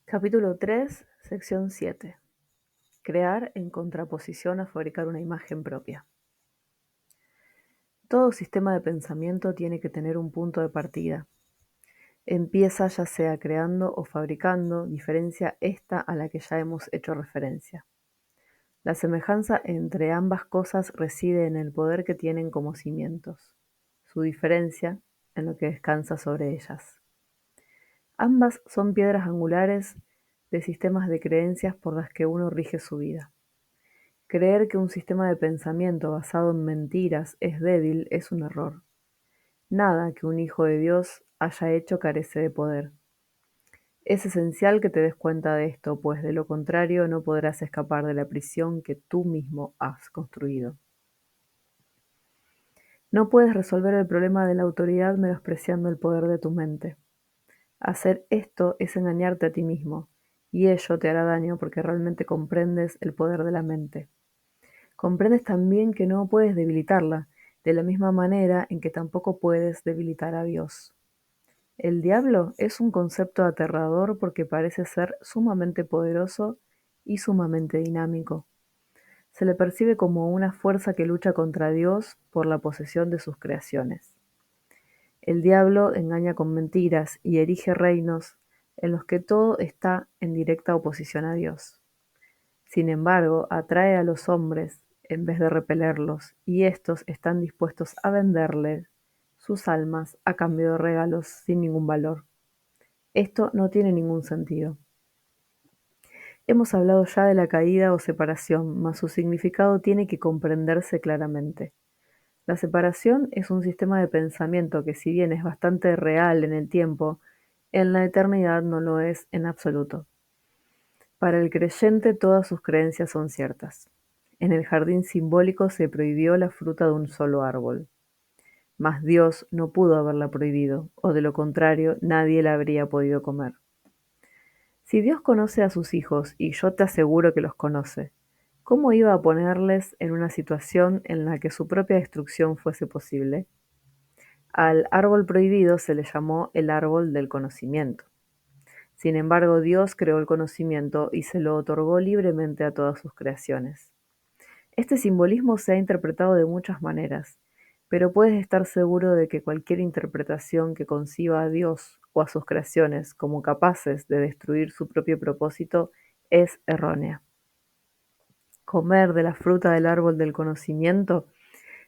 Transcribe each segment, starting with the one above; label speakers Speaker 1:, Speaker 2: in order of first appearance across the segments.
Speaker 1: Capítulo 3, sección 7. Crear en contraposición a fabricar una imagen propia. Todo sistema de pensamiento tiene que tener un punto de partida. Empieza ya sea creando o fabricando, diferencia esta a la que ya hemos hecho referencia. La semejanza entre ambas cosas reside en el poder que tienen como cimientos, su diferencia en lo que descansa sobre ellas. Ambas son piedras angulares de sistemas de creencias por las que uno rige su vida. Creer que un sistema de pensamiento basado en mentiras es débil es un error. Nada que un hijo de Dios haya hecho carece de poder. Es esencial que te des cuenta de esto, pues de lo contrario no podrás escapar de la prisión que tú mismo has construido. No puedes resolver el problema de la autoridad menospreciando el poder de tu mente. Hacer esto es engañarte a ti mismo, y ello te hará daño porque realmente comprendes el poder de la mente. Comprendes también que no puedes debilitarla, de la misma manera en que tampoco puedes debilitar a Dios. El diablo es un concepto aterrador porque parece ser sumamente poderoso y sumamente dinámico. Se le percibe como una fuerza que lucha contra Dios por la posesión de sus creaciones. El diablo engaña con mentiras y erige reinos en los que todo está en directa oposición a Dios. Sin embargo, atrae a los hombres en vez de repelerlos, y éstos están dispuestos a venderle sus almas a cambio de regalos sin ningún valor. Esto no tiene ningún sentido. Hemos hablado ya de la caída o separación, mas su significado tiene que comprenderse claramente. La separación es un sistema de pensamiento que, si bien es bastante real en el tiempo, en la eternidad no lo es en absoluto. Para el creyente todas sus creencias son ciertas. En el jardín simbólico se prohibió la fruta de un solo árbol. Mas Dios no pudo haberla prohibido, o de lo contrario nadie la habría podido comer. Si Dios conoce a sus hijos, y yo te aseguro que los conoce, ¿cómo iba a ponerles en una situación en la que su propia destrucción fuese posible? Al árbol prohibido se le llamó el árbol del conocimiento. Sin embargo, Dios creó el conocimiento y se lo otorgó libremente a todas sus creaciones. Este simbolismo se ha interpretado de muchas maneras, pero puedes estar seguro de que cualquier interpretación que conciba a Dios o a sus creaciones como capaces de destruir su propio propósito es errónea. Comer de la fruta del árbol del conocimiento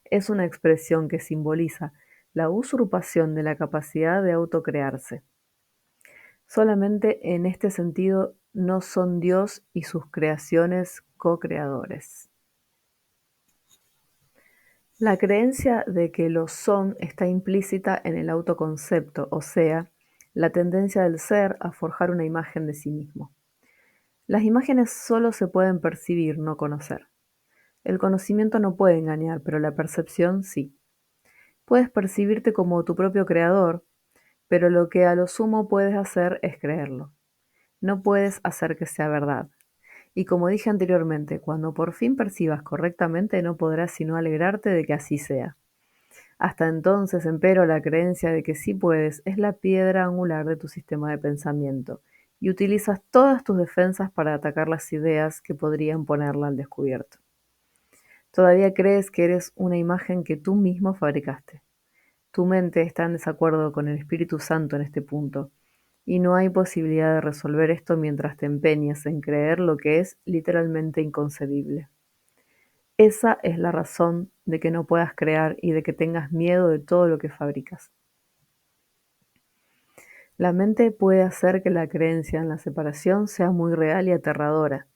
Speaker 1: es una expresión que simboliza la usurpación de la capacidad de autocrearse. Solamente en este sentido no son Dios y sus creaciones co-creadores. La creencia de que lo son está implícita en el autoconcepto, o sea, la tendencia del ser a forjar una imagen de sí mismo. Las imágenes solo se pueden percibir, no conocer. El conocimiento no puede engañar, pero la percepción sí. Puedes percibirte como tu propio creador, pero lo que a lo sumo puedes hacer es creerlo. No puedes hacer que sea verdad. Y como dije anteriormente, cuando por fin percibas correctamente no podrás sino alegrarte de que así sea. Hasta entonces, empero, la creencia de que sí puedes es la piedra angular de tu sistema de pensamiento, y utilizas todas tus defensas para atacar las ideas que podrían ponerla al descubierto. Todavía crees que eres una imagen que tú mismo fabricaste. Tu mente está en desacuerdo con el Espíritu Santo en este punto, y no hay posibilidad de resolver esto mientras te empeñes en creer lo que es literalmente inconcebible. Esa es la razón de que no puedas crear y de que tengas miedo de todo lo que fabricas. La mente puede hacer que la creencia en la separación sea muy real y aterradora,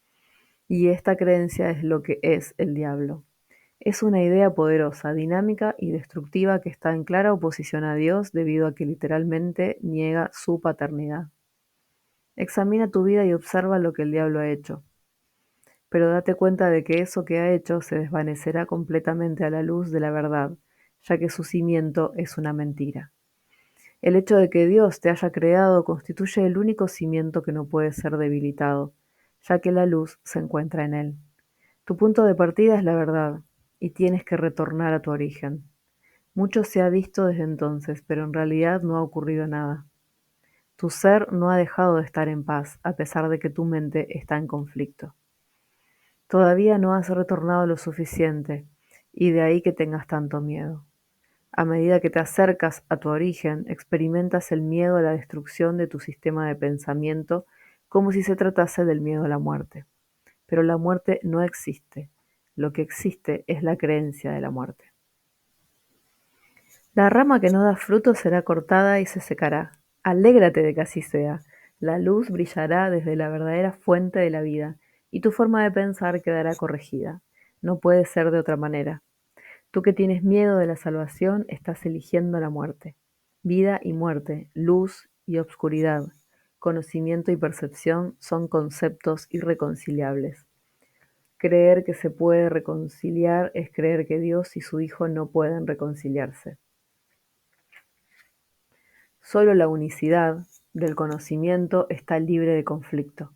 Speaker 1: y esta creencia es lo que es el diablo. Es una idea poderosa, dinámica y destructiva que está en clara oposición a Dios debido a que literalmente niega su paternidad. Examina tu vida y observa lo que el diablo ha hecho, pero date cuenta de que eso que ha hecho se desvanecerá completamente a la luz de la verdad, ya que su cimiento es una mentira. El hecho de que Dios te haya creado constituye el único cimiento que no puede ser debilitado, ya que la luz se encuentra en él. Tu punto de partida es la verdad, y tienes que retornar a tu origen. Mucho se ha visto desde entonces, pero en realidad no ha ocurrido nada. Tu ser no ha dejado de estar en paz, a pesar de que tu mente está en conflicto. Todavía no has retornado lo suficiente, y de ahí que tengas tanto miedo. A medida que te acercas a tu origen, experimentas el miedo a la destrucción de tu sistema de pensamiento como si se tratase del miedo a la muerte. Pero la muerte no existe. Lo que existe es la creencia de la muerte. La rama que no da fruto será cortada y se secará. Alégrate de que así sea. La luz brillará desde la verdadera fuente de la vida, y tu forma de pensar quedará corregida. No puede ser de otra manera. Tú que tienes miedo de la salvación, estás eligiendo la muerte. Vida y muerte, luz y obscuridad, conocimiento y percepción son conceptos irreconciliables. Creer que se puede reconciliar es creer que Dios y su Hijo no pueden reconciliarse. Solo la unicidad del conocimiento está libre de conflicto.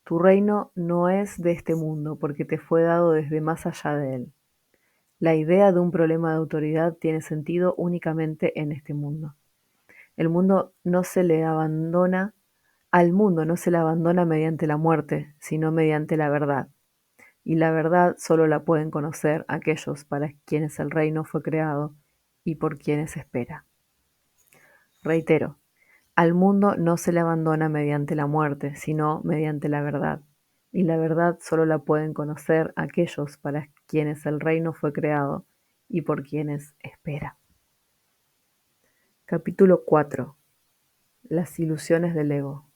Speaker 1: Tu reino no es de este mundo porque te fue dado desde más allá de él. La idea de un problema de autoridad tiene sentido únicamente en este mundo. El mundo no se le abandona, Al mundo no se le abandona mediante la muerte, sino mediante la verdad. Y la verdad solo la pueden conocer aquellos para quienes el reino fue creado y por quienes espera. Reitero, al mundo no se le abandona mediante la muerte, sino mediante la verdad. Y la verdad solo la pueden conocer aquellos para quienes el reino fue creado y por quienes espera. Capítulo 4. Las ilusiones del ego.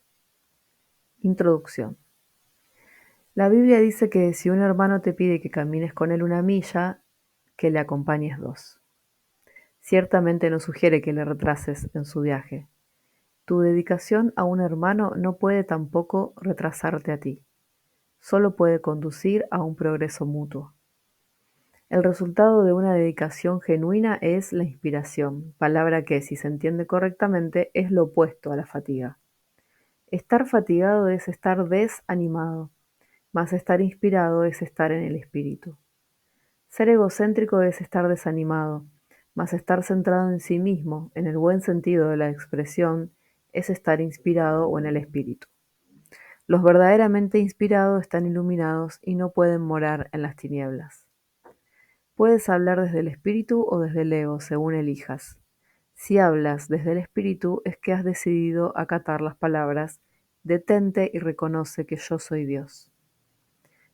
Speaker 1: Introducción. La Biblia dice que si un hermano te pide que camines con él 1 milla, que le acompañes 2. Ciertamente no sugiere que le retrases en su viaje. Tu dedicación a un hermano no puede tampoco retrasarte a ti. Solo puede conducir a un progreso mutuo. El resultado de una dedicación genuina es la inspiración, palabra que, si se entiende correctamente, es lo opuesto a la fatiga. Estar fatigado es estar desanimado, mas estar inspirado es estar en el espíritu. Ser egocéntrico es estar desanimado, mas estar centrado en sí mismo, en el buen sentido de la expresión, es estar inspirado o en el espíritu. Los verdaderamente inspirados están iluminados y no pueden morar en las tinieblas. Puedes hablar desde el espíritu o desde el ego, según elijas. Si hablas desde el espíritu es que has decidido acatar las palabras «detente y reconoce que yo soy Dios».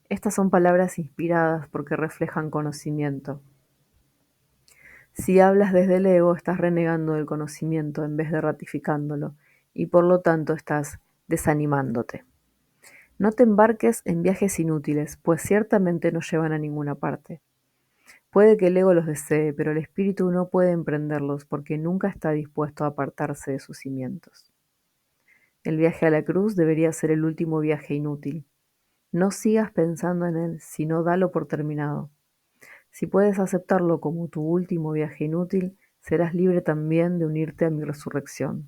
Speaker 1: Estas son palabras inspiradas porque reflejan conocimiento. Si hablas desde el ego, estás renegando del conocimiento en vez de ratificándolo, y por lo tanto estás desanimándote. No te embarques en viajes inútiles, pues ciertamente no llevan a ninguna parte. Puede que el ego los desee, pero el espíritu no puede emprenderlos porque nunca está dispuesto a apartarse de sus cimientos. El viaje a la cruz debería ser el último viaje inútil. No sigas pensando en él, sino dalo por terminado. Si puedes aceptarlo como tu último viaje inútil, serás libre también de unirte a mi resurrección.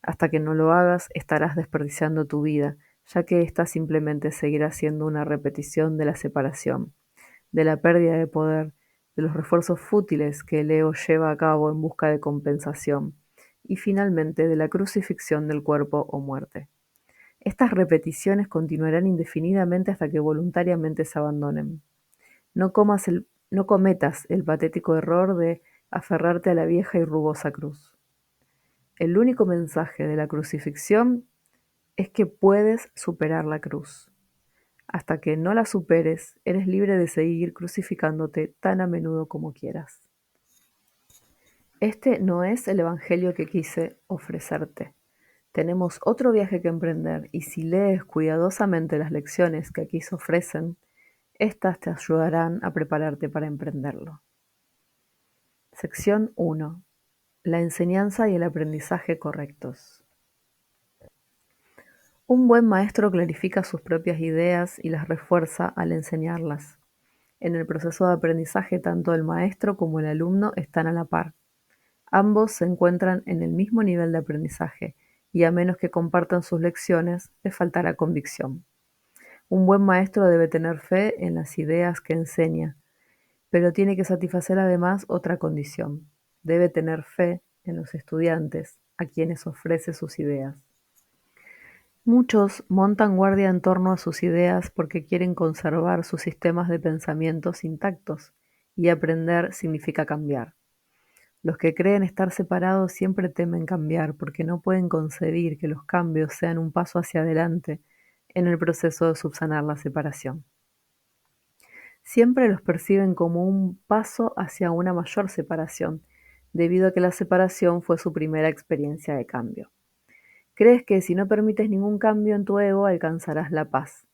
Speaker 1: Hasta que no lo hagas, estarás desperdiciando tu vida, ya que ésta simplemente seguirá siendo una repetición de la separación, de la pérdida de poder, de los refuerzos fútiles que el ego lleva a cabo en busca de compensación, y finalmente de la crucifixión del cuerpo o muerte. Estas repeticiones continuarán indefinidamente hasta que voluntariamente se abandonen. No cometas el patético error de aferrarte a la vieja y rugosa cruz. El único mensaje de la crucifixión es que puedes superar la cruz. Hasta que no la superes, eres libre de seguir crucificándote tan a menudo como quieras. Este no es el evangelio que quise ofrecerte. Tenemos otro viaje que emprender y si lees cuidadosamente las lecciones que aquí se ofrecen, estas te ayudarán a prepararte para emprenderlo. Sección 1. La enseñanza y el aprendizaje correctos. Un buen maestro clarifica sus propias ideas y las refuerza al enseñarlas. En el proceso de aprendizaje, tanto el maestro como el alumno están a la par. Ambos se encuentran en el mismo nivel de aprendizaje y a menos que compartan sus lecciones, les faltará convicción. Un buen maestro debe tener fe en las ideas que enseña, pero tiene que satisfacer además otra condición. Debe tener fe en los estudiantes a quienes ofrece sus ideas. Muchos montan guardia en torno a sus ideas porque quieren conservar sus sistemas de pensamientos intactos, y aprender significa cambiar. Los que creen estar separados siempre temen cambiar porque no pueden concebir que los cambios sean un paso hacia adelante en el proceso de subsanar la separación. Siempre los perciben como un paso hacia una mayor separación, debido a que la separación fue su primera experiencia de cambio. Crees que si no permites ningún cambio en tu ego alcanzarás la paz.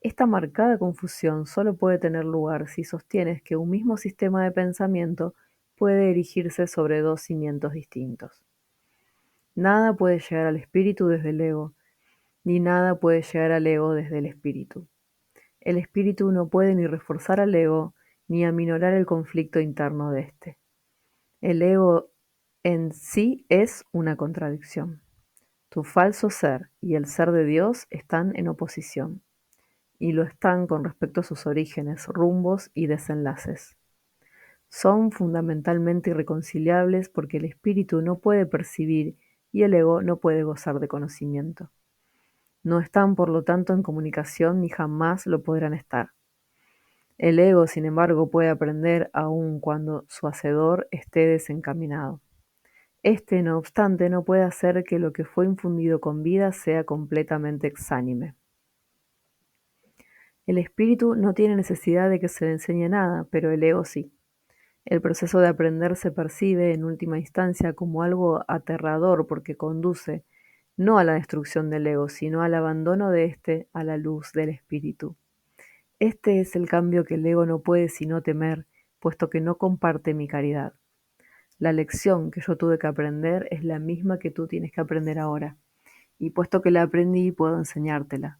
Speaker 1: Esta marcada confusión solo puede tener lugar si sostienes que un mismo sistema de pensamiento puede erigirse sobre dos cimientos distintos. Nada puede llegar al espíritu desde el ego, ni nada puede llegar al ego desde el espíritu. El espíritu no puede ni reforzar al ego, ni aminorar el conflicto interno de éste. El ego en sí es una contradicción. Tu falso ser y el ser de Dios están en oposición, y lo están con respecto a sus orígenes, rumbos y desenlaces. Son fundamentalmente irreconciliables porque el espíritu no puede percibir y el ego no puede gozar de conocimiento. No están, por lo tanto, en comunicación ni jamás lo podrán estar. El ego, sin embargo, puede aprender aun cuando su hacedor esté desencaminado. Este, no obstante, no puede hacer que lo que fue infundido con vida sea completamente exánime. El espíritu no tiene necesidad de que se le enseñe nada, pero el ego sí. El proceso de aprender se percibe, en última instancia, como algo aterrador porque conduce no a la destrucción del ego, sino al abandono de éste a la luz del espíritu. Este es el cambio que el ego no puede sino temer, puesto que no comparte mi caridad. La lección que yo tuve que aprender es la misma que tú tienes que aprender ahora, y puesto que la aprendí, puedo enseñártela.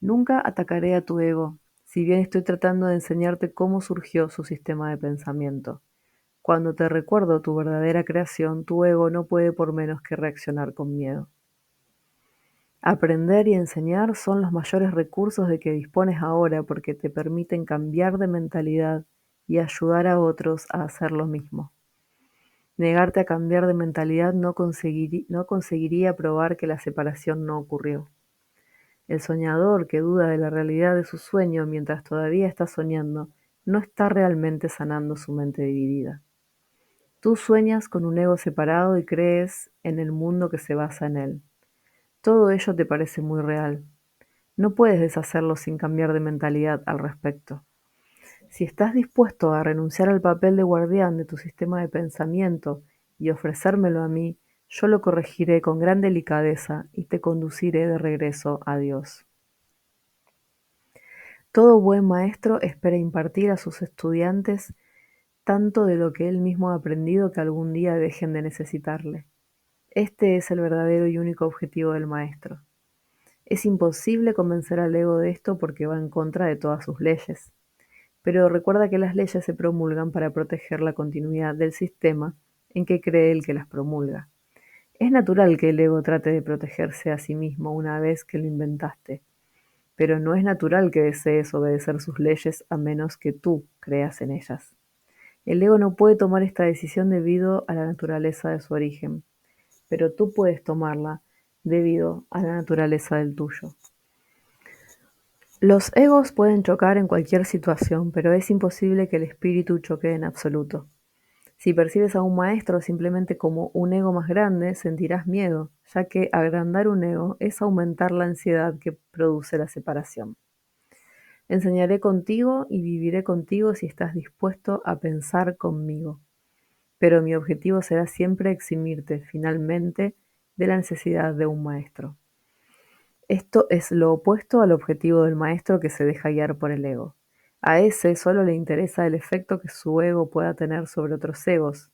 Speaker 1: Nunca atacaré a tu ego, si bien estoy tratando de enseñarte cómo surgió su sistema de pensamiento. Cuando te recuerdo tu verdadera creación, tu ego no puede por menos que reaccionar con miedo. Aprender y enseñar son los mayores recursos de que dispones ahora porque te permiten cambiar de mentalidad y ayudar a otros a hacer lo mismo. Negarte a cambiar de mentalidad no conseguiría probar que la separación no ocurrió. El soñador que duda de la realidad de su sueño mientras todavía está soñando, no está realmente sanando su mente dividida. Tú sueñas con un ego separado y crees en el mundo que se basa en él. Todo ello te parece muy real. No puedes deshacerlo sin cambiar de mentalidad al respecto. Si estás dispuesto a renunciar al papel de guardián de tu sistema de pensamiento y ofrecérmelo a mí, yo lo corregiré con gran delicadeza y te conduciré de regreso a Dios. Todo buen maestro espera impartir a sus estudiantes tanto de lo que él mismo ha aprendido que algún día dejen de necesitarle. Este es el verdadero y único objetivo del maestro. Es imposible convencer al ego de esto porque va en contra de todas sus leyes. Pero recuerda que las leyes se promulgan para proteger la continuidad del sistema en que cree el que las promulga. Es natural que el ego trate de protegerse a sí mismo una vez que lo inventaste, pero no es natural que desees obedecer sus leyes a menos que tú creas en ellas. El ego no puede tomar esta decisión debido a la naturaleza de su origen, pero tú puedes tomarla debido a la naturaleza del tuyo. Los egos pueden chocar en cualquier situación, pero es imposible que el espíritu choque en absoluto. Si percibes a un maestro simplemente como un ego más grande, sentirás miedo, ya que agrandar un ego es aumentar la ansiedad que produce la separación. Enseñaré contigo y viviré contigo si estás dispuesto a pensar conmigo, pero mi objetivo será siempre eximirte, finalmente, de la necesidad de un maestro. Esto es lo opuesto al objetivo del maestro que se deja guiar por el ego. A ese solo le interesa el efecto que su ego pueda tener sobre otros egos,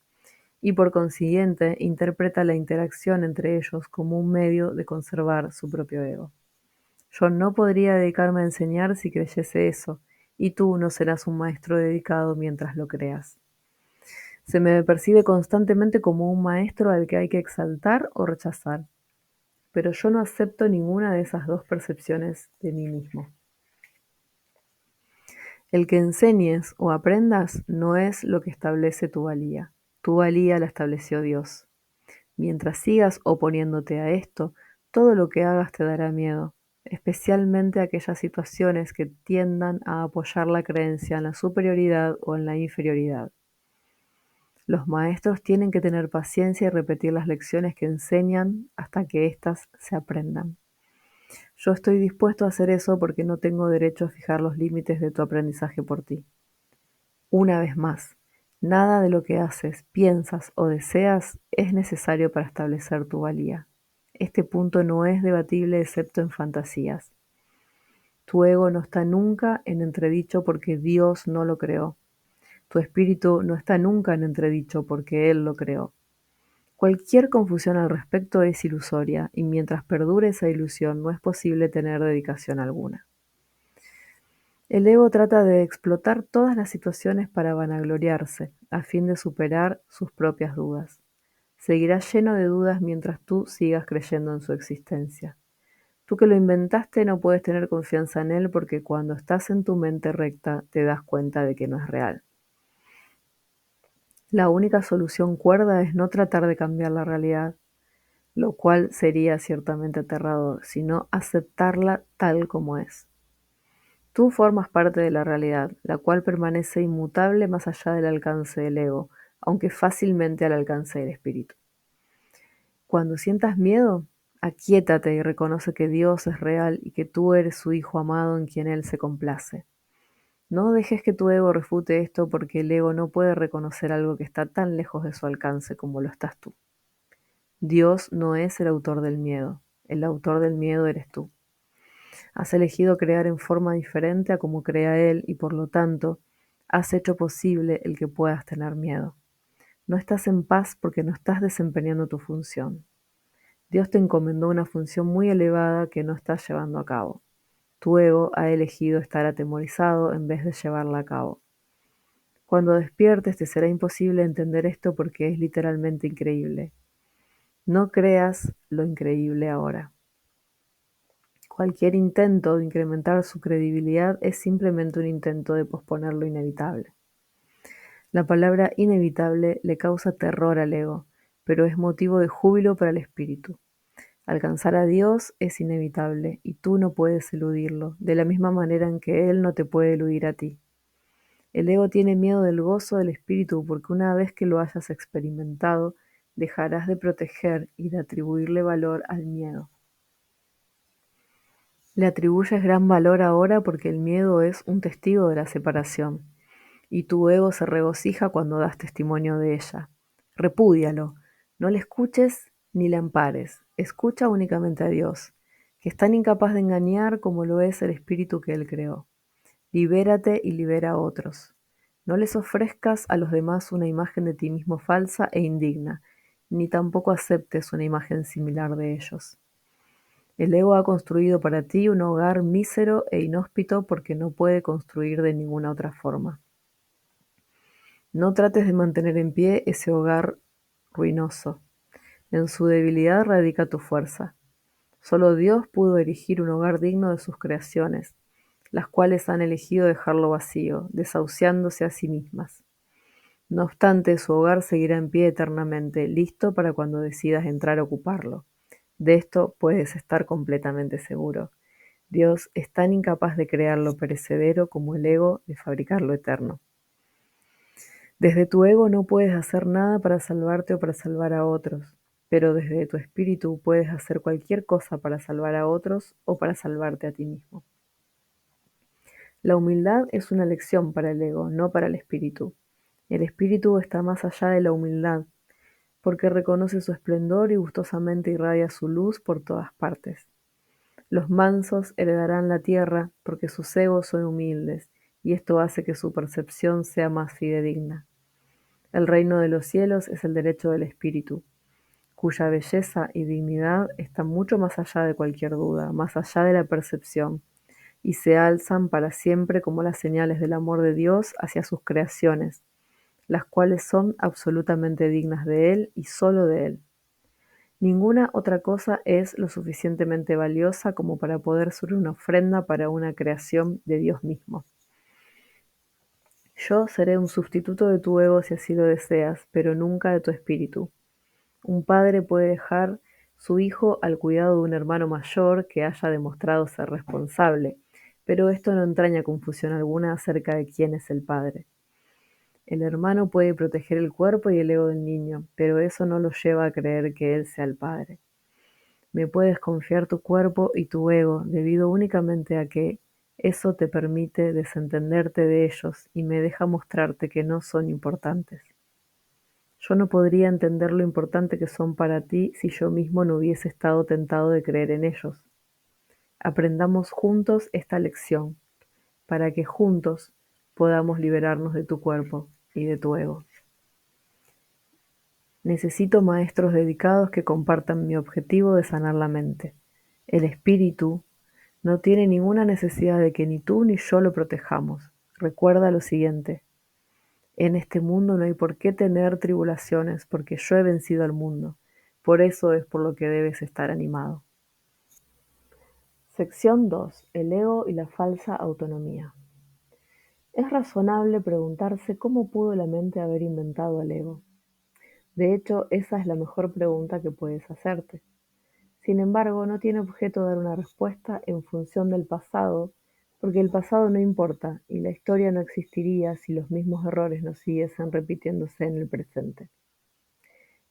Speaker 1: y por consiguiente interpreta la interacción entre ellos como un medio de conservar su propio ego. Yo no podría dedicarme a enseñar si creyese eso, y tú no serás un maestro dedicado mientras lo creas. Se me percibe constantemente como un maestro al que hay que exaltar o rechazar, pero yo no acepto ninguna de esas dos percepciones de mí mismo. El que enseñes o aprendas no es lo que establece tu valía la estableció Dios. Mientras sigas oponiéndote a esto, todo lo que hagas te dará miedo, especialmente aquellas situaciones que tiendan a apoyar la creencia en la superioridad o en la inferioridad. Los maestros tienen que tener paciencia y repetir las lecciones que enseñan hasta que éstas se aprendan. Yo estoy dispuesto a hacer eso porque no tengo derecho a fijar los límites de tu aprendizaje por ti. Una vez más, nada de lo que haces, piensas o deseas es necesario para establecer tu valía. Este punto no es debatible excepto en fantasías. Tu ego no está nunca en entredicho porque Dios no lo creó. Tu espíritu no está nunca en entredicho porque Él lo creó. Cualquier confusión al respecto es ilusoria, y mientras perdure esa ilusión no es posible tener dedicación alguna. El ego trata de explotar todas las situaciones para vanagloriarse, a fin de superar sus propias dudas. Seguirá lleno de dudas mientras tú sigas creyendo en su existencia. Tú que lo inventaste no puedes tener confianza en él porque cuando estás en tu mente recta te das cuenta de que no es real. La única solución cuerda es no tratar de cambiar la realidad, lo cual sería ciertamente aterrador, sino aceptarla tal como es. Tú formas parte de la realidad, la cual permanece inmutable más allá del alcance del ego, aunque fácilmente al alcance del espíritu. Cuando sientas miedo, aquíétate y reconoce que Dios es real y que tú eres su Hijo amado en quien Él se complace. No dejes que tu ego refute esto porque el ego no puede reconocer algo que está tan lejos de su alcance como lo estás tú. Dios no es el autor del miedo eres tú. Has elegido crear en forma diferente a como crea Él y por lo tanto has hecho posible el que puedas tener miedo. No estás en paz porque no estás desempeñando tu función. Dios te encomendó una función muy elevada que no estás llevando a cabo. Tu ego ha elegido estar atemorizado en vez de llevarla a cabo. Cuando despiertes te será imposible entender esto porque es literalmente increíble. No creas lo increíble ahora. Cualquier intento de incrementar su credibilidad es simplemente un intento de posponer lo inevitable. La palabra inevitable le causa terror al ego, pero es motivo de júbilo para el espíritu. Alcanzar a Dios es inevitable y tú no puedes eludirlo, de la misma manera en que Él no te puede eludir a ti. El ego tiene miedo del gozo del espíritu porque una vez que lo hayas experimentado, dejarás de proteger y de atribuirle valor al miedo. Le atribuyes gran valor ahora porque el miedo es un testigo de la separación, y tu ego se regocija cuando das testimonio de ella. Repúdialo, no le escuches ni le ampares, escucha únicamente a Dios, que es tan incapaz de engañar como lo es el espíritu que Él creó. Libérate y libera a otros. No les ofrezcas a los demás una imagen de ti mismo falsa e indigna, ni tampoco aceptes una imagen similar de ellos. El ego ha construido para ti un hogar mísero e inhóspito porque no puede construir de ninguna otra forma. No trates de mantener en pie ese hogar ruinoso. En su debilidad radica tu fuerza. Solo Dios pudo erigir un hogar digno de sus creaciones, las cuales han elegido dejarlo vacío, desahuciándose a sí mismas. No obstante, su hogar seguirá en pie eternamente, listo para cuando decidas entrar a ocuparlo. De esto puedes estar completamente seguro. Dios es tan incapaz de crear lo perecedero como el ego de fabricar lo eterno. Desde tu ego no puedes hacer nada para salvarte o para salvar a otros, pero desde tu espíritu puedes hacer cualquier cosa para salvar a otros o para salvarte a ti mismo. La humildad es una lección para el ego, no para el espíritu. El espíritu está más allá de la humildad, porque reconoce su esplendor y gustosamente irradia su luz por todas partes. Los mansos heredarán la tierra porque sus egos son humildes, y esto hace que su percepción sea más fidedigna. El reino de los cielos es el derecho del espíritu, cuya belleza y dignidad están mucho más allá de cualquier duda, más allá de la percepción, y se alzan para siempre como las señales del amor de Dios hacia sus creaciones, las cuales son absolutamente dignas de Él y solo de Él. Ninguna otra cosa es lo suficientemente valiosa como para poder ser una ofrenda para una creación de Dios mismo. Yo seré un sustituto de tu ego si así lo deseas, pero nunca de tu espíritu. Un padre puede dejar su hijo al cuidado de un hermano mayor que haya demostrado ser responsable, pero esto no entraña confusión alguna acerca de quién es el padre. El hermano puede proteger el cuerpo y el ego del niño, pero eso no lo lleva a creer que él sea el padre. Me puedes confiar tu cuerpo y tu ego debido únicamente a que eso te permite desentenderte de ellos y me deja mostrarte que no son importantes. Yo no podría entender lo importante que son para ti si yo mismo no hubiese estado tentado de creer en ellos. Aprendamos juntos esta lección, para que juntos podamos liberarnos de tu cuerpo y de tu ego. Necesito maestros dedicados que compartan mi objetivo de sanar la mente. El espíritu no tiene ninguna necesidad de que ni tú ni yo lo protejamos. Recuerda lo siguiente: en este mundo no hay por qué tener tribulaciones, porque yo he vencido al mundo. Por eso es por lo que debes estar animado. Sección 2. El ego y la falsa autonomía. Es razonable preguntarse cómo pudo la mente haber inventado el ego. De hecho, esa es la mejor pregunta que puedes hacerte. Sin embargo, no tiene objeto dar una respuesta en función del pasado, porque el pasado no importa y la historia no existiría si los mismos errores no siguiesen repitiéndose en el presente.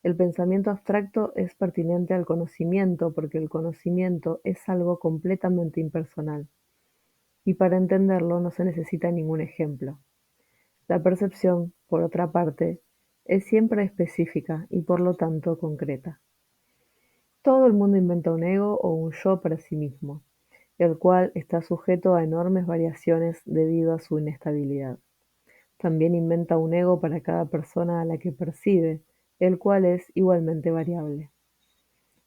Speaker 1: El pensamiento abstracto es pertinente al conocimiento porque el conocimiento es algo completamente impersonal, y para entenderlo no se necesita ningún ejemplo. La percepción, por otra parte, es siempre específica y por lo tanto concreta. Todo el mundo inventa un ego o un yo para sí mismo, el cual está sujeto a enormes variaciones debido a su inestabilidad. También inventa un ego para cada persona a la que percibe, el cual es igualmente variable.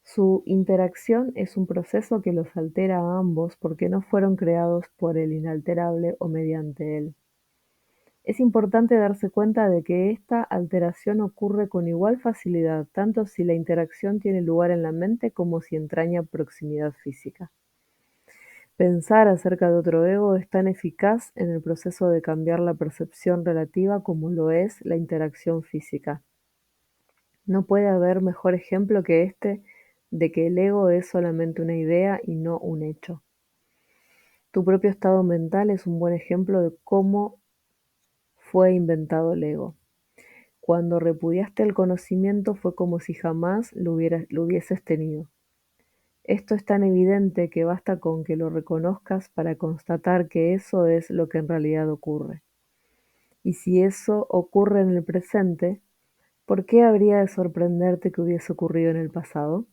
Speaker 1: Su interacción es un proceso que los altera a ambos porque no fueron creados por el inalterable o mediante él. Es importante darse cuenta de que esta alteración ocurre con igual facilidad, tanto si la interacción tiene lugar en la mente como si entraña proximidad física. Pensar acerca de otro ego es tan eficaz en el proceso de cambiar la percepción relativa como lo es la interacción física. No puede haber mejor ejemplo que este de que el ego es solamente una idea y no un hecho. Tu propio estado mental es un buen ejemplo de cómo fue inventado el ego. Cuando repudiaste el conocimiento fue como si jamás lo hubieses tenido. Esto es tan evidente que basta con que lo reconozcas para constatar que eso es lo que en realidad ocurre. Y si eso ocurre en el presente, ¿por qué habría de sorprenderte que hubiese ocurrido en el pasado?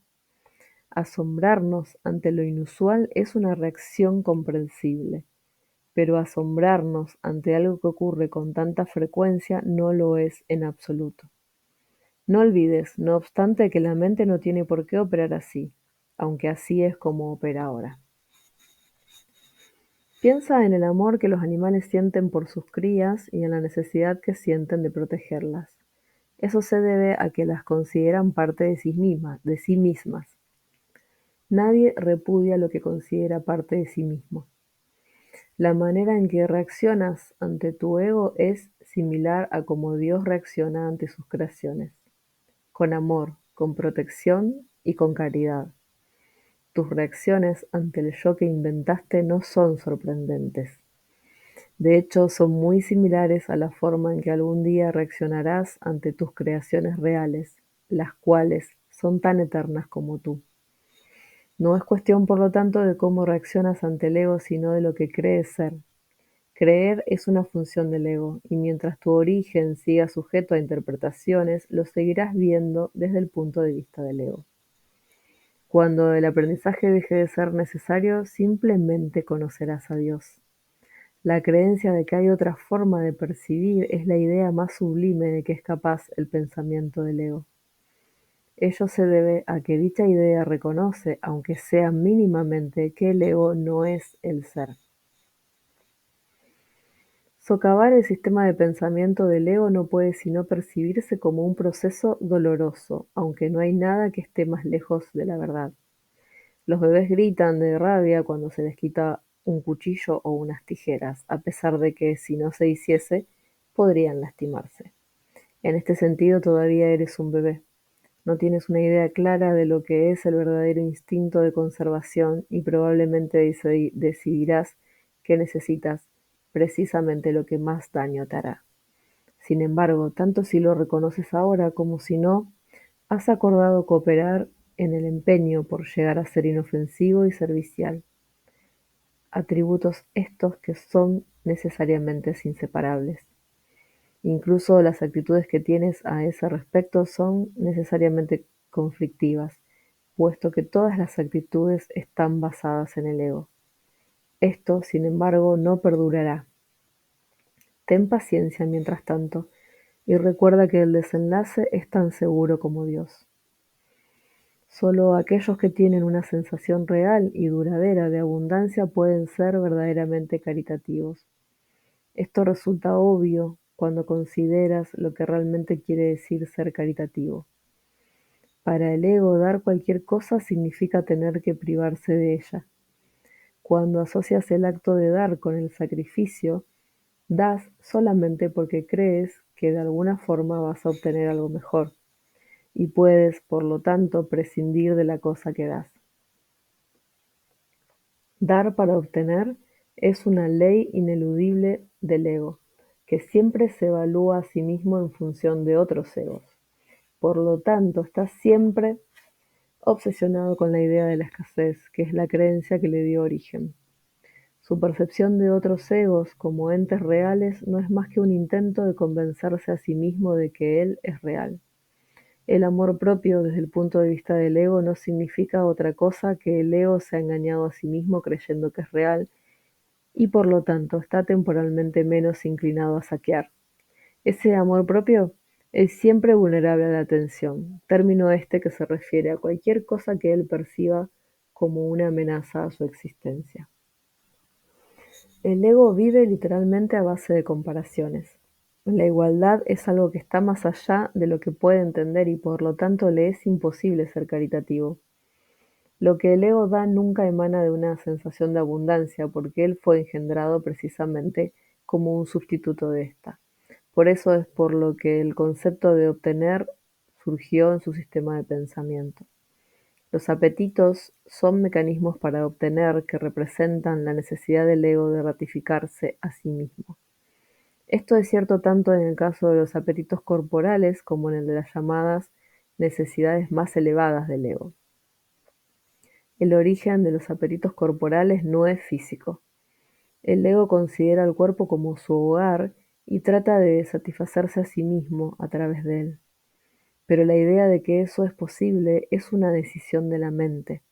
Speaker 1: Asombrarnos ante lo inusual es una reacción comprensible, pero asombrarnos ante algo que ocurre con tanta frecuencia no lo es en absoluto. No olvides, no obstante, que la mente no tiene por qué operar así, aunque así es como opera ahora. Piensa en el amor que los animales sienten por sus crías y en la necesidad que sienten de protegerlas. Eso se debe a que las consideran parte de sí mismas. Nadie repudia lo que considera parte de sí mismo. La manera en que reaccionas ante tu ego es similar a cómo Dios reacciona ante sus creaciones, con amor, con protección y con caridad. Tus reacciones ante el yo que inventaste no son sorprendentes. De hecho, son muy similares a la forma en que algún día reaccionarás ante tus creaciones reales, las cuales son tan eternas como tú. No es cuestión, por lo tanto, de cómo reaccionas ante el ego, sino de lo que crees ser. Creer es una función del ego, y mientras tu origen siga sujeto a interpretaciones, lo seguirás viendo desde el punto de vista del ego. Cuando el aprendizaje deje de ser necesario, simplemente conocerás a Dios. La creencia de que hay otra forma de percibir es la idea más sublime de que es capaz el pensamiento del ego. Ello se debe a que dicha idea reconoce, aunque sea mínimamente, que el ego no es el ser. Socavar el sistema de pensamiento del ego no puede sino percibirse como un proceso doloroso, aunque no hay nada que esté más lejos de la verdad. Los bebés gritan de rabia cuando se les quita un cuchillo o unas tijeras, a pesar de que si no se hiciese, podrían lastimarse. En este sentido todavía eres un bebé. No tienes una idea clara de lo que es el verdadero instinto de conservación y probablemente decidirás que necesitas precisamente lo que más daño te hará. Sin embargo, tanto si lo reconoces ahora como si no, has acordado cooperar en el empeño por llegar a ser inofensivo y servicial, atributos estos que son necesariamente inseparables. Incluso las actitudes que tienes a ese respecto son necesariamente conflictivas, puesto que todas las actitudes están basadas en el ego. Esto, sin embargo, no perdurará. Ten paciencia mientras tanto, y recuerda que el desenlace es tan seguro como Dios. Solo aquellos que tienen una sensación real y duradera de abundancia pueden ser verdaderamente caritativos. Esto resulta obvio cuando consideras lo que realmente quiere decir ser caritativo. Para el ego, dar cualquier cosa significa tener que privarse de ella. Cuando asocias el acto de dar con el sacrificio, das solamente porque crees que de alguna forma vas a obtener algo mejor, y puedes, por lo tanto, prescindir de la cosa que das. Dar para obtener es una ley ineludible del ego, que siempre se evalúa a sí mismo en función de otros egos. Por lo tanto, está siempre obsesionado con la idea de la escasez, que es la creencia que le dio origen. Su percepción de otros egos como entes reales no es más que un intento de convencerse a sí mismo de que él es real. El amor propio desde el punto de vista del ego no significa otra cosa que el ego se ha engañado a sí mismo creyendo que es real y por lo tanto está temporalmente menos inclinado a saquear. Ese amor propio es siempre vulnerable a la tensión, término este que se refiere a cualquier cosa que él perciba como una amenaza a su existencia. El ego vive literalmente a base de comparaciones. La igualdad es algo que está más allá de lo que puede entender y por lo tanto le es imposible ser caritativo. Lo que el ego da nunca emana de una sensación de abundancia, porque él fue engendrado precisamente como un sustituto de esta. Por eso es por lo que el concepto de obtener surgió en su sistema de pensamiento. Los apetitos son mecanismos para obtener que representan la necesidad del ego de ratificarse a sí mismo. Esto es cierto tanto en el caso de los apetitos corporales como en el de las llamadas necesidades más elevadas del ego. El origen de los apetitos corporales no es físico. El ego considera al cuerpo como su hogar y trata de satisfacerse a sí mismo a través de él. Pero la idea de que eso es posible es una decisión de la mente,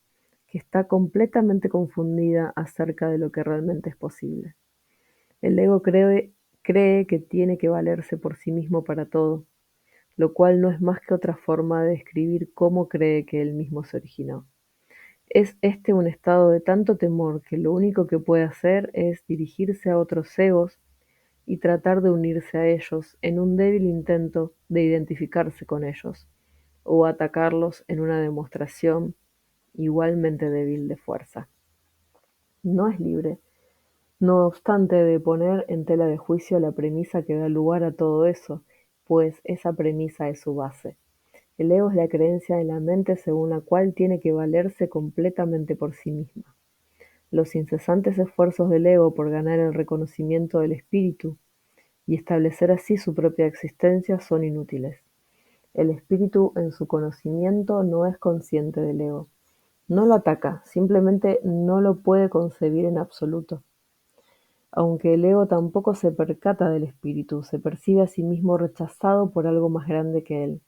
Speaker 1: que está completamente confundida acerca de lo que realmente es posible. El ego cree que tiene que valerse por sí mismo para todo, lo cual no es más que otra forma de describir cómo cree que él mismo se originó. Es este un estado de tanto temor que lo único que puede hacer es dirigirse a otros egos y tratar de unirse a ellos en un débil intento de identificarse con ellos, o atacarlos en una demostración igualmente débil de fuerza. No es libre, no obstante, de poner en tela de juicio la premisa que da lugar a todo eso, pues esa premisa es su base. El ego es la creencia de la mente según la cual tiene que valerse completamente por sí misma. Los incesantes esfuerzos del ego por ganar el reconocimiento del espíritu y establecer así su propia existencia son inútiles. El espíritu en su conocimiento no es consciente del ego. No lo ataca, simplemente no lo puede concebir en absoluto. Aunque el ego tampoco se percata del espíritu, se percibe a sí mismo rechazado por algo más grande que él.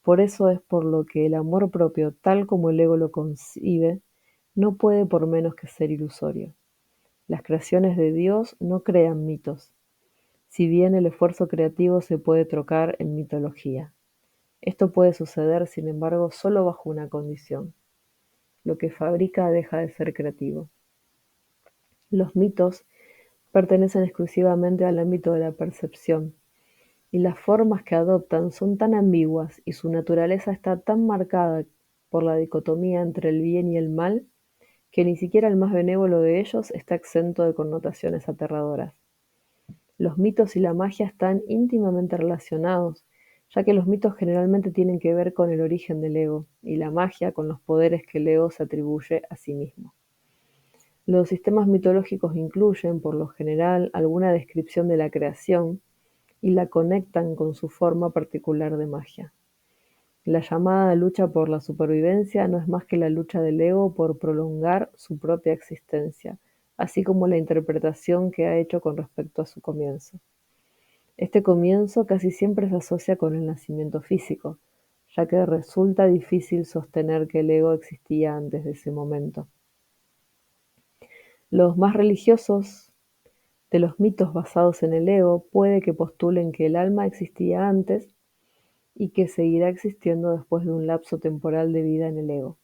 Speaker 1: Por eso es por lo que el amor propio, tal como el ego lo concibe, no puede por menos que ser ilusorio. Las creaciones de Dios no crean mitos, si bien el esfuerzo creativo se puede trocar en mitología. Esto puede suceder, sin embargo, solo bajo una condición: lo que fabrica deja de ser creativo. Los mitos pertenecen exclusivamente al ámbito de la percepción, y las formas que adoptan son tan ambiguas y su naturaleza está tan marcada por la dicotomía entre el bien y el mal, que ni siquiera el más benévolo de ellos está exento de connotaciones aterradoras. Los mitos y la magia están íntimamente relacionados, ya que los mitos generalmente tienen que ver con el origen del ego y la magia con los poderes que el ego se atribuye a sí mismo. Los sistemas mitológicos incluyen, por lo general, alguna descripción de la creación y la conectan con su forma particular de magia. La llamada lucha por la supervivencia no es más que la lucha del ego por prolongar su propia existencia, así como la interpretación que ha hecho con respecto a su comienzo. Este comienzo casi siempre se asocia con el nacimiento físico, ya que resulta difícil sostener que el ego existía antes de ese momento. Los más religiosos de los mitos basados en el ego puede que postulen que el alma existía antes y que seguirá existiendo después de un lapso temporal de vida en el ego.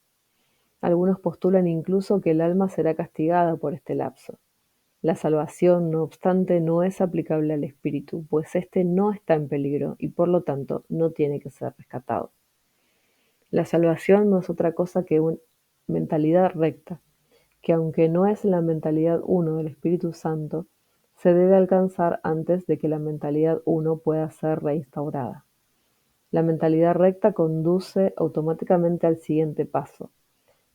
Speaker 1: Algunos postulan incluso que el alma será castigada por este lapso. La salvación, no obstante, no es aplicable al espíritu, pues éste no está en peligro y por lo tanto no tiene que ser rescatado. La salvación no es otra cosa que una mentalidad recta, que aunque no es la mentalidad uno del Espíritu Santo, se debe alcanzar antes de que la mentalidad uno pueda ser reinstaurada. La mentalidad recta conduce automáticamente al siguiente paso,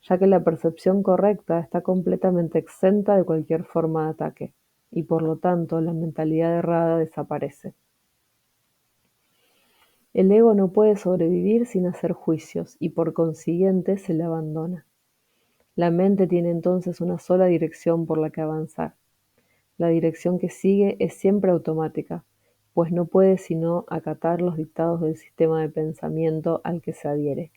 Speaker 1: ya que la percepción correcta está completamente exenta de cualquier forma de ataque, y por lo tanto la mentalidad errada desaparece. El ego no puede sobrevivir sin hacer juicios, y por consiguiente se le abandona. La mente tiene entonces una sola dirección por la que avanzar. La dirección que sigue es siempre automática, pues no puede sino acatar los dictados del sistema de pensamiento al que se adhiere.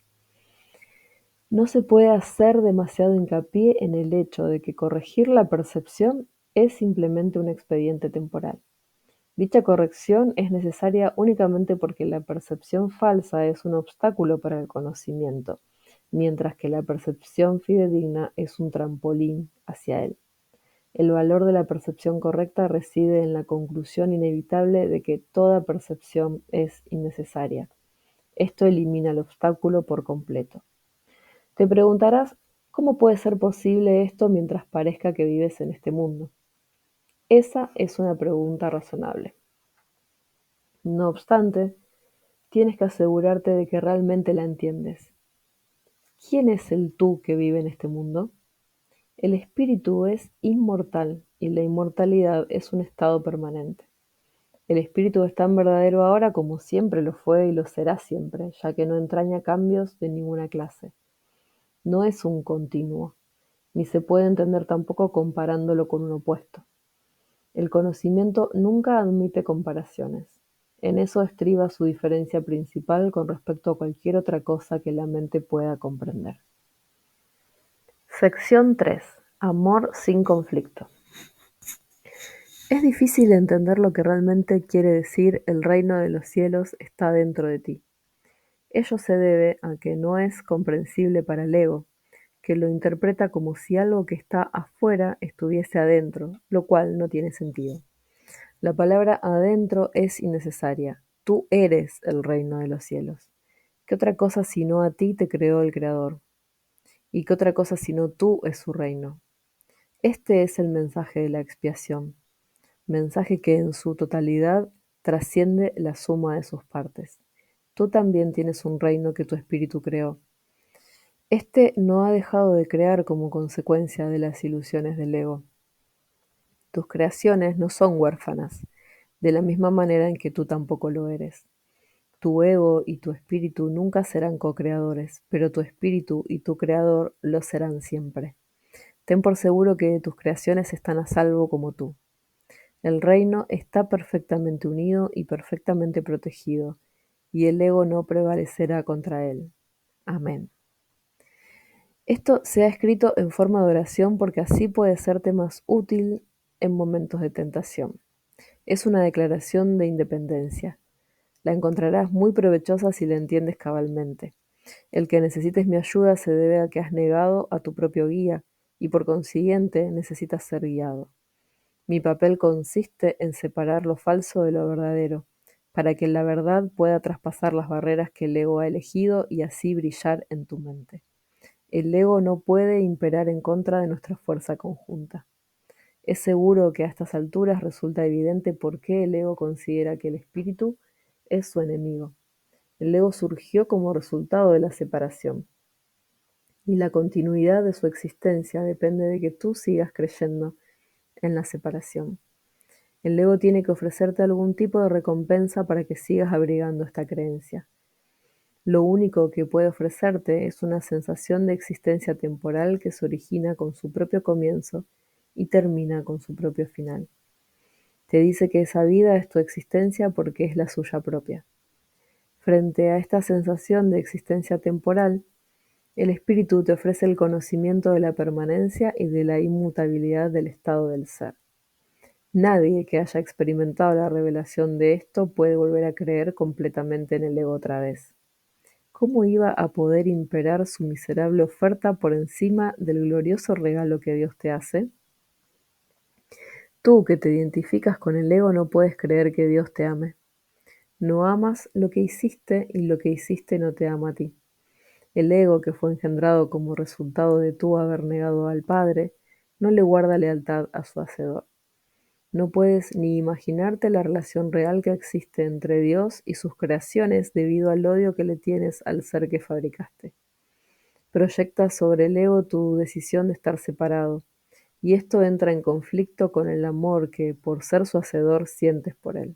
Speaker 1: No se puede hacer demasiado hincapié en el hecho de que corregir la percepción es simplemente un expediente temporal. Dicha corrección es necesaria únicamente porque la percepción falsa es un obstáculo para el conocimiento, mientras que la percepción fidedigna es un trampolín hacia él. El valor de la percepción correcta reside en la conclusión inevitable de que toda percepción es innecesaria. Esto elimina el obstáculo por completo. Te preguntarás, ¿cómo puede ser posible esto mientras parezca que vives en este mundo? Esa es una pregunta razonable. No obstante, tienes que asegurarte de que realmente la entiendes. ¿Quién es el tú que vive en este mundo? El espíritu es inmortal y la inmortalidad es un estado permanente. El espíritu es tan verdadero ahora como siempre lo fue y lo será siempre, ya que no entraña cambios de ninguna clase. No es un continuo, ni se puede entender tampoco comparándolo con un opuesto. El conocimiento nunca admite comparaciones. En eso estriba su diferencia principal con respecto a cualquier otra cosa que la mente pueda comprender. Sección 3. Amor sin conflicto. Es difícil entender lo que realmente quiere decir el reino de los cielos está dentro de ti. Ello se debe a que no es comprensible para el ego, que lo interpreta como si algo que está afuera estuviese adentro, lo cual no tiene sentido. La palabra adentro es innecesaria. Tú eres el reino de los cielos. ¿Qué otra cosa sino a ti te creó el Creador? ¿Y qué otra cosa sino tú es su reino? Este es el mensaje de la expiación, mensaje que en su totalidad trasciende la suma de sus partes. Tú también tienes un reino que tu espíritu creó. Este no ha dejado de crear como consecuencia de las ilusiones del ego. Tus creaciones no son huérfanas, de la misma manera en que tú tampoco lo eres. Tu ego y tu espíritu nunca serán co-creadores, pero tu espíritu y tu creador lo serán siempre. Ten por seguro que tus creaciones están a salvo como tú. El reino está perfectamente unido y perfectamente protegido, y el ego no prevalecerá contra él. Amén. Esto se ha escrito en forma de oración porque así puede serte más útil en momentos de tentación. Es una declaración de independencia. La encontrarás muy provechosa si la entiendes cabalmente. El que necesites mi ayuda se debe a que has negado a tu propio guía y por consiguiente necesitas ser guiado. Mi papel consiste en separar lo falso de lo verdadero, para que la verdad pueda traspasar las barreras que el ego ha elegido y así brillar en tu mente. El ego no puede imperar en contra de nuestra fuerza conjunta. Es seguro que a estas alturas resulta evidente por qué el ego considera que el espíritu es su enemigo. El ego surgió como resultado de la separación, y la continuidad de su existencia depende de que tú sigas creyendo en la separación. El ego tiene que ofrecerte algún tipo de recompensa para que sigas abrigando esta creencia. Lo único que puede ofrecerte es una sensación de existencia temporal que se origina con su propio comienzo y termina con su propio final. Te dice que esa vida es tu existencia porque es la suya propia. Frente a esta sensación de existencia temporal, el espíritu te ofrece el conocimiento de la permanencia y de la inmutabilidad del estado del ser. Nadie que haya experimentado la revelación de esto puede volver a creer completamente en el ego otra vez. ¿Cómo iba a poder imperar su miserable oferta por encima del glorioso regalo que Dios te hace? Tú que te identificas con el ego no puedes creer que Dios te ame. No amas lo que hiciste y lo que hiciste no te ama a ti. El ego que fue engendrado como resultado de tú haber negado al Padre no le guarda lealtad a su Hacedor. No puedes ni imaginarte la relación real que existe entre Dios y sus creaciones debido al odio que le tienes al ser que fabricaste. Proyectas sobre el ego tu decisión de estar separado, y esto entra en conflicto con el amor que, por ser su hacedor, sientes por él.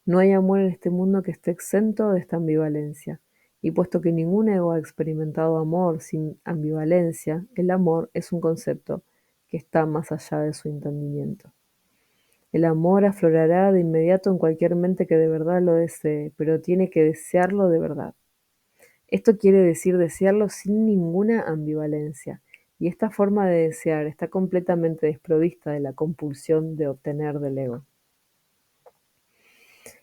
Speaker 1: No hay amor en este mundo que esté exento de esta ambivalencia, y puesto que ningún ego ha experimentado amor sin ambivalencia, el amor es un concepto que está más allá de su entendimiento. El amor aflorará de inmediato en cualquier mente que de verdad lo desee, pero tiene que desearlo de verdad. Esto quiere decir desearlo sin ninguna ambivalencia, y esta forma de desear está completamente desprovista de la compulsión de obtener del ego.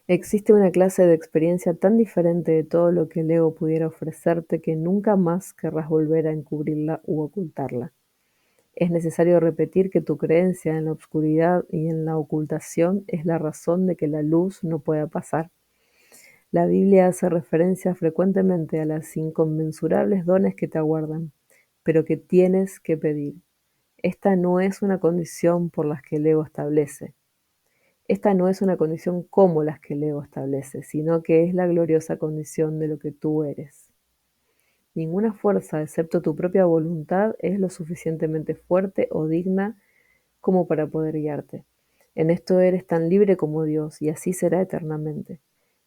Speaker 1: Existe una clase de experiencia tan diferente de todo lo que el ego pudiera ofrecerte que nunca más querrás volver a encubrirla u ocultarla. Es necesario repetir que tu creencia en la oscuridad y en la ocultación es la razón de que la luz no pueda pasar. La Biblia hace referencia frecuentemente a las inconmensurables dones que te aguardan, pero que tienes que pedir. Esta no es una condición por las que el ego establece. Esta no es una condición como las que el ego establece, sino que es la gloriosa condición de lo que tú eres. Ninguna fuerza, excepto tu propia voluntad, es lo suficientemente fuerte o digna como para poder guiarte. En esto eres tan libre como Dios, y así será eternamente.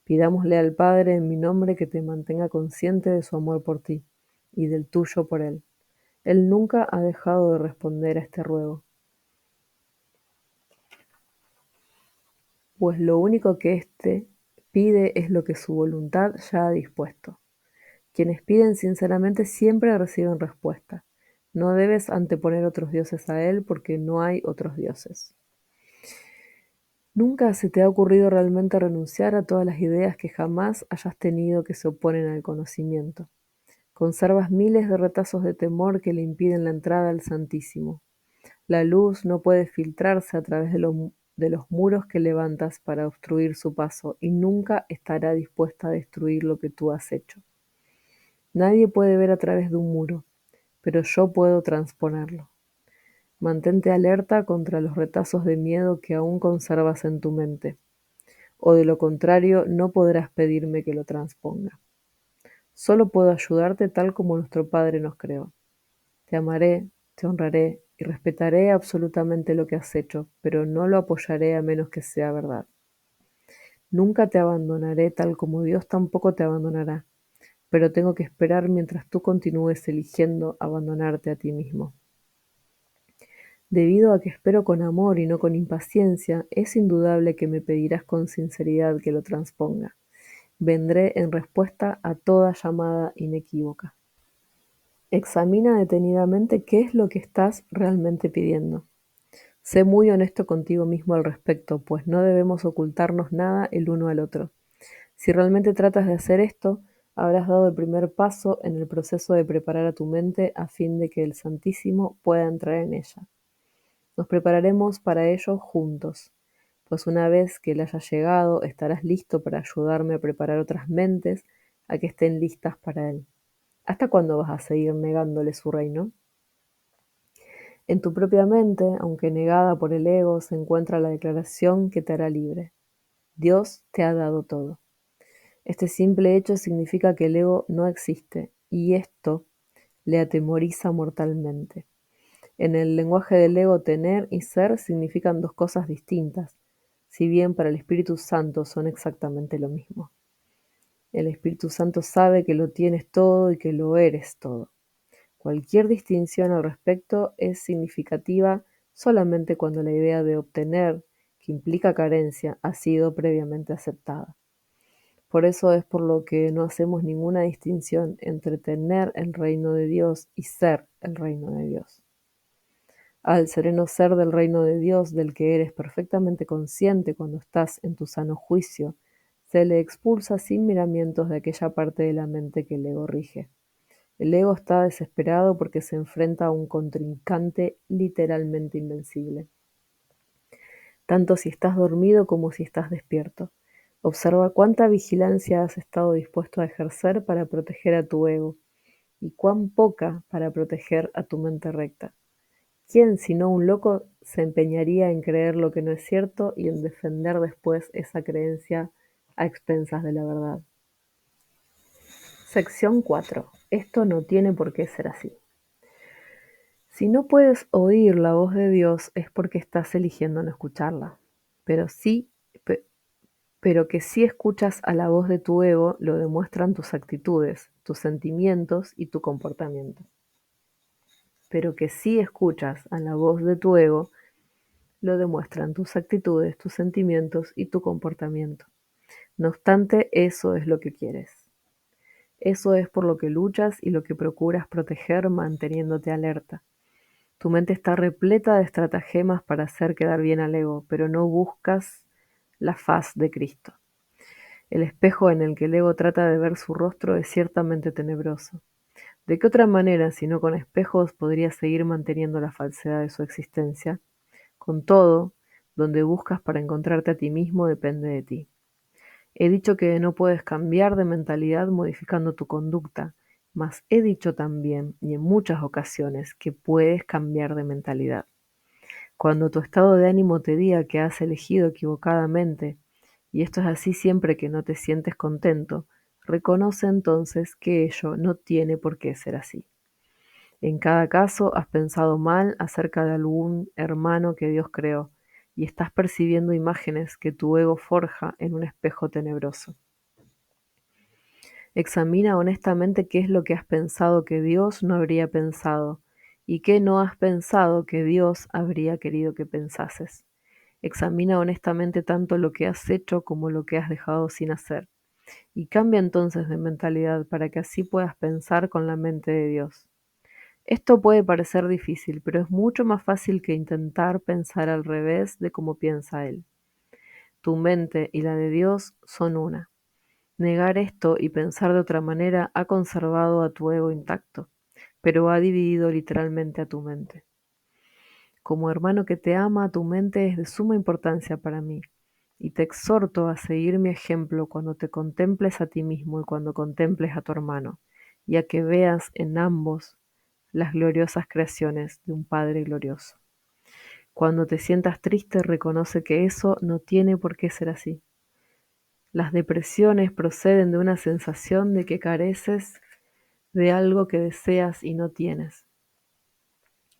Speaker 1: Pidámosle al Padre en mi nombre que te mantenga consciente de su amor por ti, y del tuyo por Él. Él nunca ha dejado de responder a este ruego, pues lo único que éste pide es lo que su voluntad ya ha dispuesto. Quienes piden sinceramente siempre reciben respuesta. No debes anteponer otros dioses a Él porque no hay otros dioses. ¿Nunca se te ha ocurrido realmente renunciar a todas las ideas que jamás hayas tenido que se oponen al conocimiento? Conservas miles de retazos de temor que le impiden la entrada al Santísimo. La luz no puede filtrarse a través de los muros que levantas para obstruir su paso y nunca estará dispuesta a destruir lo que tú has hecho. Nadie puede ver a través de un muro, pero yo puedo transponerlo. Mantente alerta contra los retazos de miedo que aún conservas en tu mente, o de lo contrario no podrás pedirme que lo transponga. Solo puedo ayudarte tal como nuestro Padre nos creó. Te amaré, te honraré y respetaré absolutamente lo que has hecho, pero no lo apoyaré a menos que sea verdad. Nunca te abandonaré tal como Dios tampoco te abandonará, pero tengo que esperar mientras tú continúes eligiendo abandonarte a ti mismo. Debido a que espero con amor y no con impaciencia, es indudable que me pedirás con sinceridad que lo transponga. Vendré en respuesta a toda llamada inequívoca. Examina detenidamente qué es lo que estás realmente pidiendo. Sé muy honesto contigo mismo al respecto, pues no debemos ocultarnos nada el uno al otro. Si realmente tratas de hacer esto, habrás dado el primer paso en el proceso de preparar a tu mente a fin de que el Santísimo pueda entrar en ella. Nos prepararemos para ello juntos, pues una vez que Él haya llegado, estarás listo para ayudarme a preparar otras mentes a que estén listas para Él. ¿Hasta cuándo vas a seguir negándole su reino? En tu propia mente, aunque negada por el ego, se encuentra la declaración que te hará libre. Dios te ha dado todo. Este simple hecho significa que el ego no existe, y esto le atemoriza mortalmente. En el lenguaje del ego, tener y ser significan dos cosas distintas, si bien para el Espíritu Santo son exactamente lo mismo. El Espíritu Santo sabe que lo tienes todo y que lo eres todo. Cualquier distinción al respecto es significativa solamente cuando la idea de obtener, que implica carencia, ha sido previamente aceptada. Por eso es por lo que no hacemos ninguna distinción entre tener el reino de Dios y ser el reino de Dios. Al sereno ser del reino de Dios, del que eres perfectamente consciente cuando estás en tu sano juicio, se le expulsa sin miramientos de aquella parte de la mente que el ego rige. El ego está desesperado porque se enfrenta a un contrincante literalmente invencible, tanto si estás dormido como si estás despierto. Observa cuánta vigilancia has estado dispuesto a ejercer para proteger a tu ego y cuán poca para proteger a tu mente recta. ¿Quién, sino un loco, se empeñaría en creer lo que no es cierto y en defender después esa creencia a expensas de la verdad? Sección 4. Esto no tiene por qué ser así. Si no puedes oír la voz de Dios es porque estás eligiendo no escucharla. Pero sí, pero que si escuchas a la voz de tu ego lo demuestran tus actitudes, tus sentimientos y tu comportamiento. Pero que si escuchas a la voz de tu ego lo demuestran tus actitudes, tus sentimientos y tu comportamiento. No obstante, eso es lo que quieres. Eso es por lo que luchas y lo que procuras proteger manteniéndote alerta. Tu mente está repleta de estratagemas para hacer quedar bien al ego, pero no buscas la faz de Cristo. El espejo en el que el ego trata de ver su rostro es ciertamente tenebroso. ¿De qué otra manera, si no con espejos, podrías seguir manteniendo la falsedad de su existencia? Con todo, donde buscas para encontrarte a ti mismo depende de ti. He dicho que no puedes cambiar de mentalidad modificando tu conducta, mas he dicho también, y en muchas ocasiones, que puedes cambiar de mentalidad. Cuando tu estado de ánimo te diga que has elegido equivocadamente, y esto es así siempre que no te sientes contento, reconoce entonces que ello no tiene por qué ser así. En cada caso has pensado mal acerca de algún hermano que Dios creó, y estás percibiendo imágenes que tu ego forja en un espejo tenebroso. Examina honestamente qué es lo que has pensado que Dios no habría pensado, y qué no has pensado que Dios habría querido que pensases. Examina honestamente tanto lo que has hecho como lo que has dejado sin hacer, y cambia entonces de mentalidad para que así puedas pensar con la mente de Dios. Esto puede parecer difícil, pero es mucho más fácil que intentar pensar al revés de cómo piensa Él. Tu mente y la de Dios son una. Negar esto y pensar de otra manera ha conservado a tu ego intacto, pero ha dividido literalmente a tu mente. Como hermano que te ama, tu mente es de suma importancia para mí, y te exhorto a seguir mi ejemplo cuando te contemples a ti mismo y cuando contemples a tu hermano, y a que veas en ambos las gloriosas creaciones de un Padre glorioso. Cuando te sientas triste, reconoce que eso no tiene por qué ser así. Las depresiones proceden de una sensación de que careces de algo que deseas y no tienes.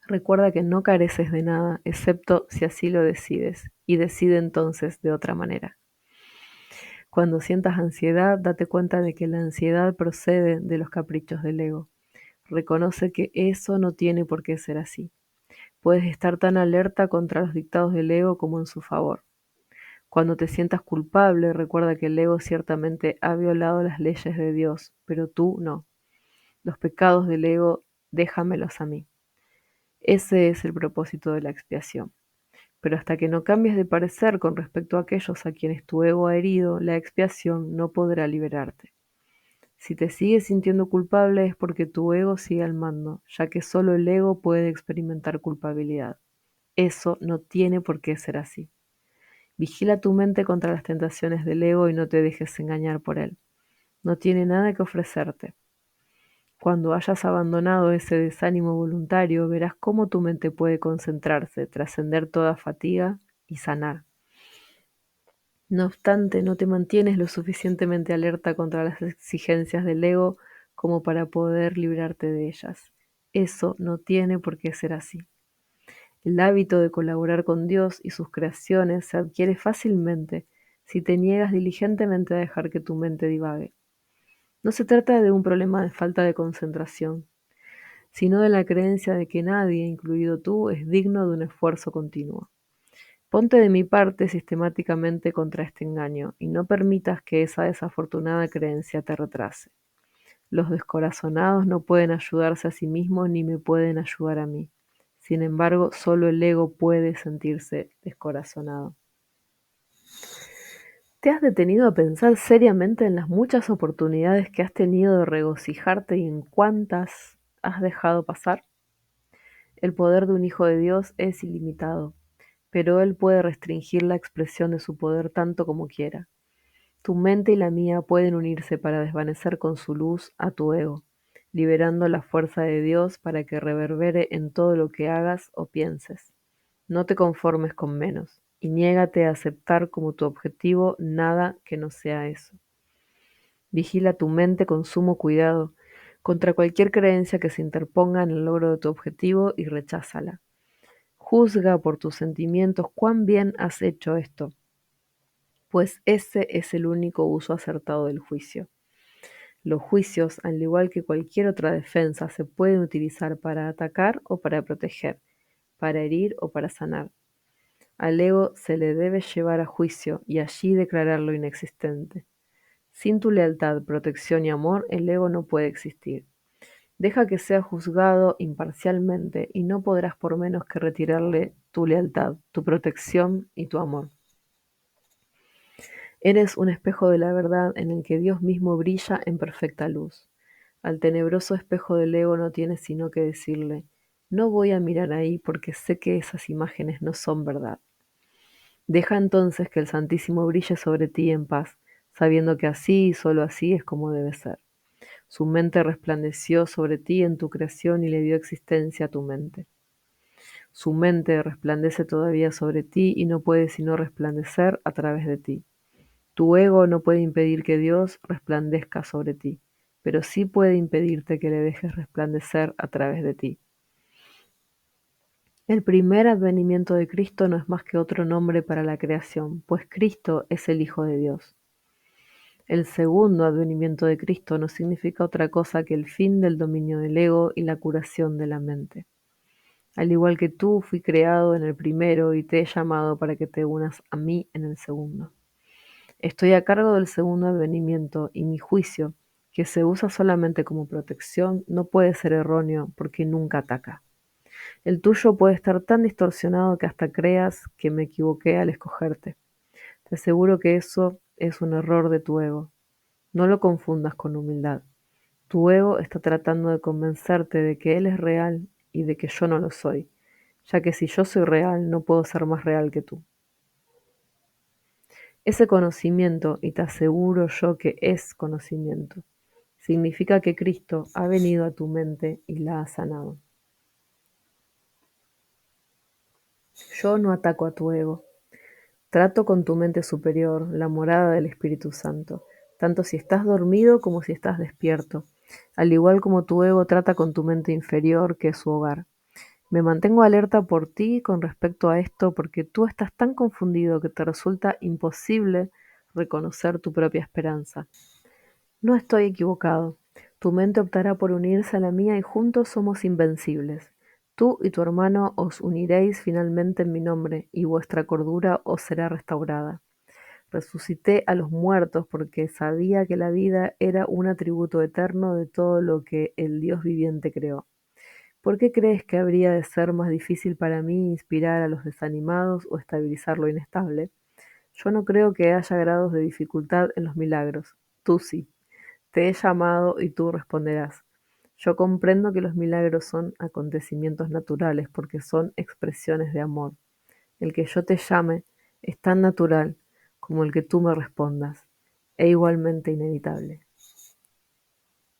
Speaker 1: Recuerda que no careces de nada, excepto si así lo decides, y decide entonces de otra manera. Cuando sientas ansiedad, date cuenta de que la ansiedad procede de los caprichos del ego. Reconoce que eso no tiene por qué ser así. Puedes estar tan alerta contra los dictados del ego como en su favor. Cuando te sientas culpable, recuerda que el ego ciertamente ha violado las leyes de Dios, pero tú no. Los pecados del ego, déjamelos a mí. Ese es el propósito de la expiación. Pero hasta que no cambies de parecer con respecto a aquellos a quienes tu ego ha herido, la expiación no podrá liberarte. Si te sigues sintiendo culpable es porque tu ego sigue al mando, ya que solo el ego puede experimentar culpabilidad. Eso no tiene por qué ser así. Vigila tu mente contra las tentaciones del ego y no te dejes engañar por él. No tiene nada que ofrecerte. Cuando hayas abandonado ese desánimo voluntario, verás cómo tu mente puede concentrarse, trascender toda fatiga y sanar. No obstante, no te mantienes lo suficientemente alerta contra las exigencias del ego como para poder librarte de ellas. Eso no tiene por qué ser así. El hábito de colaborar con Dios y sus creaciones se adquiere fácilmente si te niegas diligentemente a dejar que tu mente divague. No se trata de un problema de falta de concentración, sino de la creencia de que nadie, incluido tú, es digno de un esfuerzo continuo. Ponte de mi parte sistemáticamente contra este engaño y no permitas que esa desafortunada creencia te retrase. Los descorazonados no pueden ayudarse a sí mismos ni me pueden ayudar a mí. Sin embargo, solo el ego puede sentirse descorazonado. ¿Te has detenido a pensar seriamente en las muchas oportunidades que has tenido de regocijarte y en cuántas has dejado pasar? El poder de un hijo de Dios es ilimitado, pero él puede restringir la expresión de su poder tanto como quiera. Tu mente y la mía pueden unirse para desvanecer con su luz a tu ego, liberando la fuerza de Dios para que reverbere en todo lo que hagas o pienses. No te conformes con menos y niégate a aceptar como tu objetivo nada que no sea eso. Vigila tu mente con sumo cuidado contra cualquier creencia que se interponga en el logro de tu objetivo y recházala. Juzga por tus sentimientos cuán bien has hecho esto, pues ese es el único uso acertado del juicio. Los juicios, al igual que cualquier otra defensa, se pueden utilizar para atacar o para proteger, para herir o para sanar. Al ego se le debe llevar a juicio y allí declararlo inexistente. Sin tu lealtad, protección y amor, el ego no puede existir. Deja que sea juzgado imparcialmente y no podrás por menos que retirarle tu lealtad, tu protección y tu amor. Eres un espejo de la verdad en el que Dios mismo brilla en perfecta luz. Al tenebroso espejo del ego no tienes sino que decirle, no voy a mirar ahí porque sé que esas imágenes no son verdad. Deja entonces que el Santísimo brille sobre ti en paz, sabiendo que así y sólo así es como debe ser. Su mente resplandeció sobre ti en tu creación y le dio existencia a tu mente. Su mente resplandece todavía sobre ti y no puede sino resplandecer a través de ti. Tu ego no puede impedir que Dios resplandezca sobre ti, pero sí puede impedirte que le dejes resplandecer a través de ti. El primer advenimiento de Cristo no es más que otro nombre para la creación, pues Cristo es el Hijo de Dios. El segundo advenimiento de Cristo no significa otra cosa que el fin del dominio del ego y la curación de la mente. Al igual que tú, fui creado en el primero y te he llamado para que te unas a mí en el segundo. Estoy a cargo del segundo advenimiento y mi juicio, que se usa solamente como protección, no puede ser erróneo porque nunca ataca. El tuyo puede estar tan distorsionado que hasta creas que me equivoqué al escogerte. Te aseguro que eso es un error de tu ego. No lo confundas con humildad. Tu ego está tratando de convencerte de que él es real y de que yo no lo soy, ya que si yo soy real, no puedo ser más real que tú. Ese conocimiento, y te aseguro yo que es conocimiento, significa que Cristo ha venido a tu mente y la ha sanado. Yo no ataco a tu ego. Trato con tu mente superior, la morada del Espíritu Santo, tanto si estás dormido como si estás despierto, al igual como tu ego trata con tu mente inferior, que es su hogar. Me mantengo alerta por ti con respecto a esto porque tú estás tan confundido que te resulta imposible reconocer tu propia esperanza. No estoy equivocado. Tu mente optará por unirse a la mía y juntos somos invencibles. Tú y tu hermano os uniréis finalmente en mi nombre, y vuestra cordura os será restaurada. Resucité a los muertos porque sabía que la vida era un atributo eterno de todo lo que el Dios viviente creó. ¿Por qué crees que habría de ser más difícil para mí inspirar a los desanimados o estabilizar lo inestable? Yo no creo que haya grados de dificultad en los milagros. Tú sí. Te he llamado y tú responderás. Yo comprendo que los milagros son acontecimientos naturales porque son expresiones de amor. El que yo te llame es tan natural como el que tú me respondas, e igualmente inevitable.